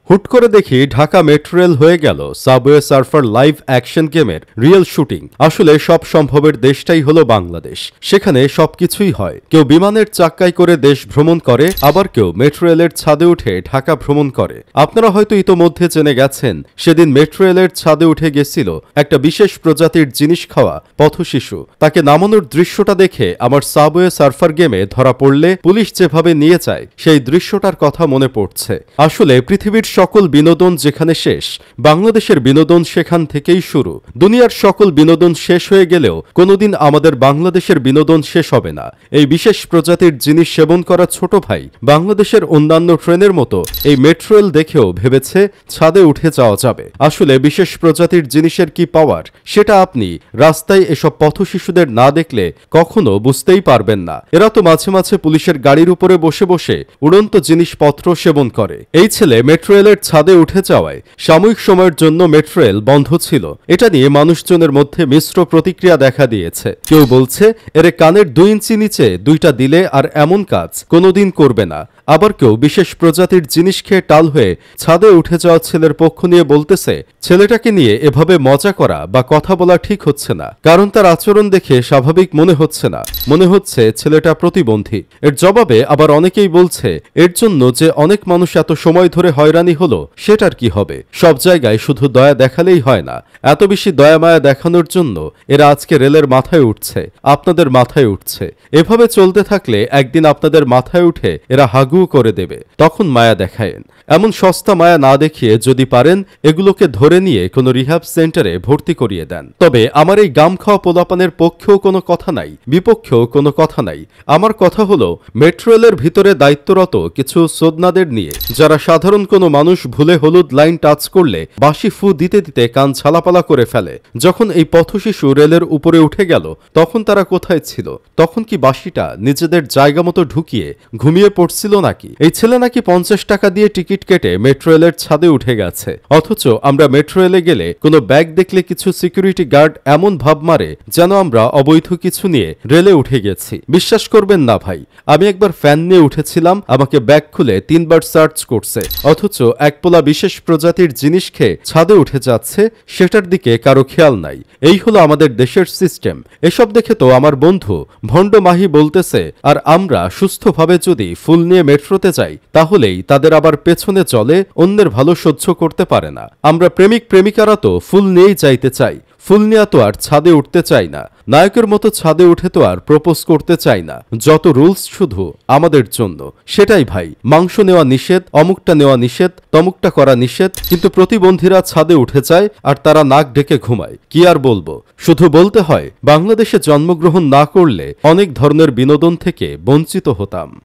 হুট করে দেখি ঢাকা মেট্রো রেল হয়ে গেল সাবওয়ে সার্ফার লাইভ অ্যাকশন গেমের রিয়েল শুটিং। আসলে সব সম্ভবের দেশটাই হলো বাংলাদেশ। সেখানে সবকিছুই হয়। কেউ বিমানের চাক্কায় করে দেশ ভ্রমণ করে, আবার কেউ মেট্রো রেলের ছাদে উঠে ঢাকা ভ্রমণ করে। আপনারা হয়তো ইতোমধ্যে জেনে গেছেন, সেদিন মেট্রো রেলের ছাদে উঠে গেছিল একটা বিশেষ প্রজাতির জিনিস খাওয়া পথশিশু। তাকে নামানোর দৃশ্যটা দেখে আমার সাবওয়ে সার্ফার গেমে ধরা পড়লে পুলিশ যেভাবে নিয়ে যায়, সেই দৃশ্যটার কথা মনে পড়ছে। আসলে পৃথিবীর সকল বিনোদন যেখানে শেষ, বাংলাদেশের বিনোদন সেখান থেকেই শুরু। দুনিয়ার সকল বিনোদন শেষ হয়ে গেলেও কোনোদিন আমাদের বাংলাদেশের বিনোদন শেষ হবে না। এই বিশেষ প্রজাতির জিনিস সেবন করা ছোট ভাই বাংলাদেশের অন্যান্য ট্রেনের মতো এই মেট্রো রেল দেখেও ভেবেছে ছাদে উঠে যাওয়া যাবে। আসলে বিশেষ প্রজাতির জিনিসের কি পাওয়ার, সেটা আপনি রাস্তায় এসব পথশিশুদের না দেখলে কখনো বুঝতেই পারবেন না। এরা তো মাঝে মাঝে পুলিশের গাড়ির উপরে বসে বসে উড়ন্ত জিনিসপত্র সেবন করে। এই ছেলে মেট্রো রেলের ছাদে উঠে যাওয়ায় সাময়িক সময়ের জন্য মেট্রো রেল বন্ধ ছিল। এটা নিয়ে মানুষজনের মধ্যে মিশ্র প্রতিক্রিয়া দেখা দিয়েছে। কেউ বলছে এর কানের 2 ইঞ্চি নিচে 2টা দিলে আর এমন কাজ কোনোদিন করবে না। আবার কেউ বিশেষ প্রজাতির জিনিস খেয়ে টাল হয়ে ছাদে উঠে যাওয়া ছেলের পক্ষ নিয়ে বলতেছে, ছেলেটাকে নিয়ে এভাবে মজা করা বা কথা বলা ঠিক হচ্ছে না, কারণ তার আচরণ দেখে স্বাভাবিক মনে হচ্ছে না, মনে হচ্ছে ছেলেটা প্রতিবন্ধী। এর জবাবে আবার অনেকেই বলছে, এর জন্য যে অনেক মানুষ এত সময় ধরে হয়রানি হলো সেটার কি হবে। সব জায়গায় শুধু দয়া দেখালেই হয় না, এত বেশি দয়া মায়া দেখানোর জন্য এরা আজকে রেলের মাথায় উঠছে, আপনাদের মাথায় উঠছে। এভাবে চলতে থাকলে একদিন আপনাদের মাথায় উঠে এরা হাগু করে দেবে, তখন মায়া দেখায়েন। এমন সস্তা মায়া না দেখিয়ে যদি পারেন এগুলোকে ধরে নিয়ে কোনো রিহ্যাব সেন্টারে ভর্তি করিয়ে দেন। তবে আমার এই গাম খাওয়া পোলাপানের পক্ষেও কোনো কথা নাই, বিপক্ষেও কোনো কথা নাই। আমার কথা হলো, মেট্রো রেলের ভিতরে দায়িত্বরত কিছু সোদনাদের নিয়ে, যারা সাধারণ কোনো মানুষ ভুলে হলুদ লাইন টাচ করলে বাঁশি ফু দিতে দিতে কান ছালাপালা করে ফেলে। যখন এই পথশিশু রেলের উপরে উঠে গেল, তখন তারা কোথায় ছিল? তখন কি বাঁশিটা নিজেদের জায়গা মতো ঢুকিয়ে ঘুমিয়ে পড়ছিল নাকি? এই ছেলে নাকি 50 টাকা দিয়ে টিকিট কেটে মেট্রো রেলের ছাদে উঠে গেছে। অথচ আমরা মেট্রো রেলে গেলে কোনো ব্যাগ দেখলে কিছু সিকিউরিটি গার্ড এমন ভাব মারে যেন আমরা অবৈধ কিছু নিয়ে রেলে উঠে গেছি। বিশ্বাস করবেন না ভাই, আমি একবার ফ্যান নিয়ে উঠেছিলাম, আমাকে ব্যাগ খুলে 3 বার সার্চ করছে। অথচ এক পোলা বিশেষ প্রজাতির জিনিস খেয়ে ছাদে উঠে যাচ্ছে, সেটার দিকে কারো খেয়াল নাই। এই হলো আমাদের দেশের সিস্টেম। এসব দেখে তো আমার বন্ধু ভণ্ড মাহি বলতেছে, আর আমরা সুস্থভাবে যদি ফুল নিয়ে মেট্রোতে যাই, তাহলেই তাদের আবার পেছনে চলে, অন্যের ভালো সহ্য করতে পারে না। আমরা প্রেমিক প্রেমিকারা তো ফুল নিয়েই যাইতে চাই, ফুল নিয়ে তো আর ছাদে উঠতে চাই না। নায়কের মতো ছাদে উঠে তো আর প্রপোজ করতে চাই না। যত রুলস শুধু আমাদের জন্য, সেটাই ভাই। মাংস নেওয়া নিষেধ, অমুকটা নেওয়া নিষেধ, তমুকটা করা নিষেধ, কিন্তু প্রতিবন্ধীরা ছাদে উঠে যায় আর তারা নাক ডেকে ঘুমায়। কি আর বলবো, শুধু বলতে হয় বাংলাদেশে জন্মগ্রহণ না করলে অনেক ধরনের বিনোদন থেকে বঞ্চিত হতাম।